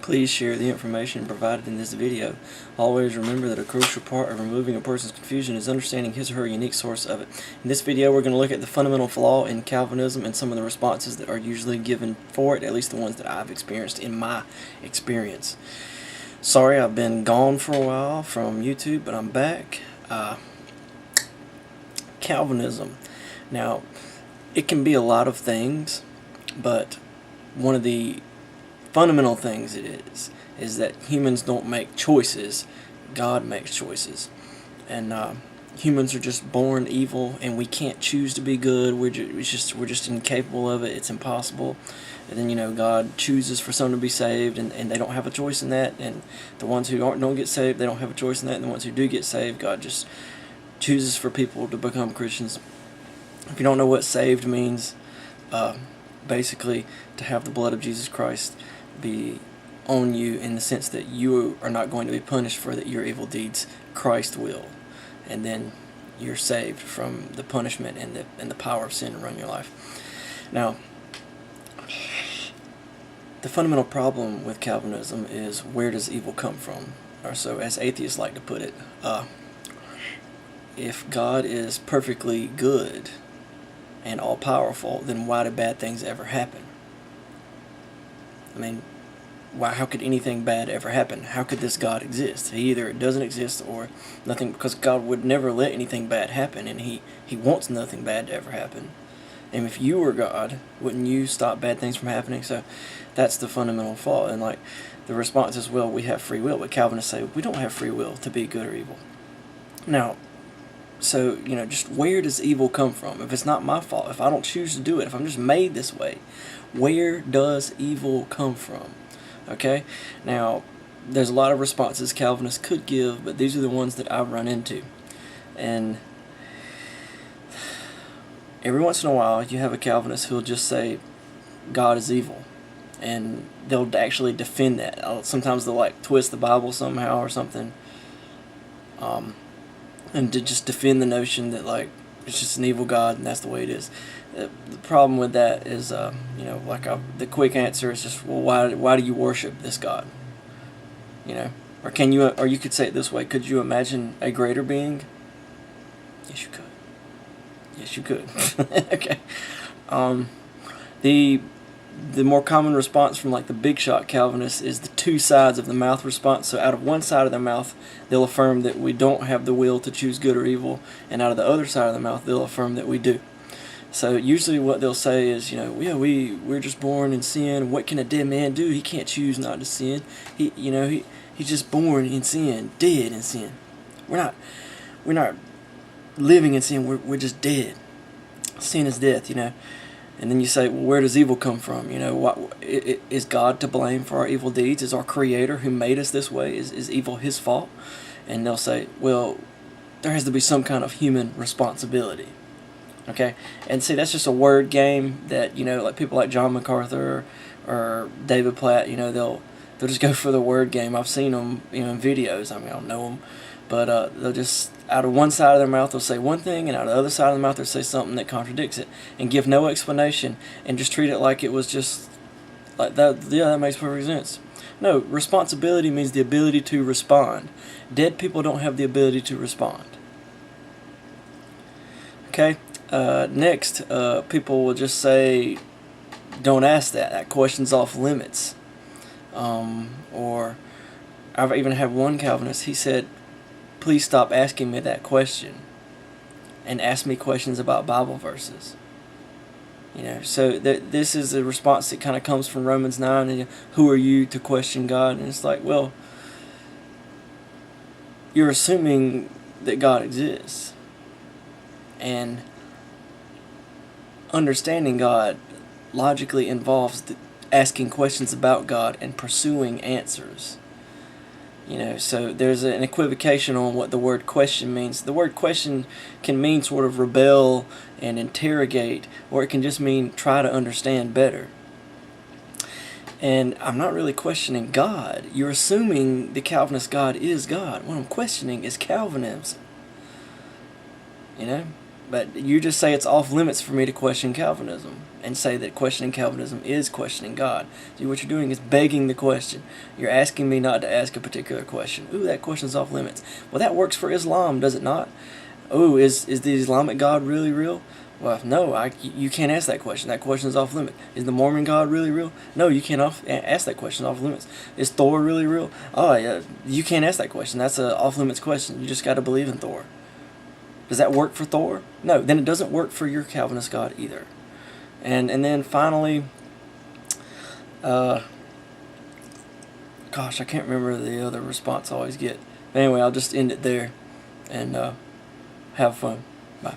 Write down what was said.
Please share the information provided in this video. Always remember that a crucial part of removing a person's confusion is understanding his or her unique source of it. In this video, we're going to look at the fundamental flaw in Calvinism and some of the responses that are usually given for it, at least the ones that I've experienced in my experience. Sorry, I've been gone for a while from YouTube, but I'm back. Calvinism. Now, it can be a lot of things, but one of the fundamental things it is that humans don't make choices. God makes choices, and humans are just born evil, and we can't choose to be good. We're just incapable of it. It's impossible. And then God chooses for someone to be saved, and they don't have a choice in that. And the ones who don't get saved, they don't have a choice in that. And the ones who do get saved, God just chooses for people to become Christians. If you don't know what saved means, basically to have the blood of Jesus Christ be on you, in the sense that you are not going to be punished for your evil deeds. Christ will, and then you're saved from the punishment and the power of sin to run your life. Now, the fundamental problem with Calvinism is, where does evil come from? Or so as atheists like to put it. If God is perfectly good and all-powerful, then why do bad things ever happen? I mean, how could anything bad ever happen? How could this God exist? He either doesn't exist or nothing, because God would never let anything bad happen, and He wants nothing bad to ever happen. And if you were God, wouldn't you stop bad things from happening? So that's the fundamental flaw. And like, the response is, well, we have free will. But Calvinists say we don't have free will to be good or evil. Now, so, just where does evil come from? If it's not my fault, if I don't choose to do it, if I'm just made this way, where does evil come from? Okay? Now, there's a lot of responses Calvinists could give, but these are the ones that I've run into. And every once in a while, you have a Calvinist who'll just say, God is evil. And they'll actually defend that. Sometimes they'll twist the Bible somehow or something. And to just defend the notion that it's just an evil God and that's the way it is. The problem with that is, the quick answer is just, well, why do you worship this God? Or or you could say it this way: could you imagine a greater being? Yes, you could. Yes, you could. Okay. The more common response from the big shot Calvinists is the two sides of the mouth response. So out of one side of their mouth, they'll affirm that we don't have the will to choose good or evil, and out of the other side of the mouth, they'll affirm that we do. So usually what they'll say is, we're just born in sin. What can a dead man do? He can't choose not to sin. He's just born in sin, dead in sin. We're not living in sin. We're just dead. Sin is death, And then you say, well, where does evil come from? Is God to blame for our evil deeds? Is our Creator, who made us this way, is evil His fault? And they'll say, well, there has to be some kind of human responsibility. Okay? And see, that's just a word game that, people like John MacArthur or David Platt, they'll just go for the word game. I've seen them, in videos. I don't know them. But they'll just, out of one side of their mouth, they'll say one thing, and out of the other side of the mouth, they'll say something that contradicts it, and give no explanation, and just treat it like it was just like that. Yeah, that makes perfect sense. No, responsibility means the ability to respond. Dead people don't have the ability to respond. Okay? Next, people will just say, don't ask that. That question's off limits. Or I've even had one Calvinist, he said, please stop asking me that question and ask me questions about Bible verses. So this is a response that kind of comes from Romans 9. And who are you to question God? And it's like, well, you're assuming that God exists. And understanding God logically involves asking questions about God and pursuing answers. So there's an equivocation on what the word question means. The word question can mean sort of rebel and interrogate, or it can just mean try to understand better. And I'm not really questioning God. You're assuming the Calvinist God is God. What I'm questioning is Calvinism. But you just say it's off limits for me to question Calvinism and say that questioning Calvinism is questioning God. See, what you're doing is begging the question. You're asking me not to ask a particular question. Ooh, that question's off limits. Well, that works for Islam, does it not? Oh, is the Islamic God really real? Well, no, you can't ask that question. That question is off limits. Is the Mormon God really real? No, you can't ask that question. Off limits. Is Thor really real? Oh, yeah, you can't ask that question. That's an off limits question. You just got to believe in Thor. Does that work for Thor? No, then it doesn't work for your Calvinist God either. And then finally, gosh, I can't remember the other response I always get. But anyway, I'll just end it there and have fun. Bye.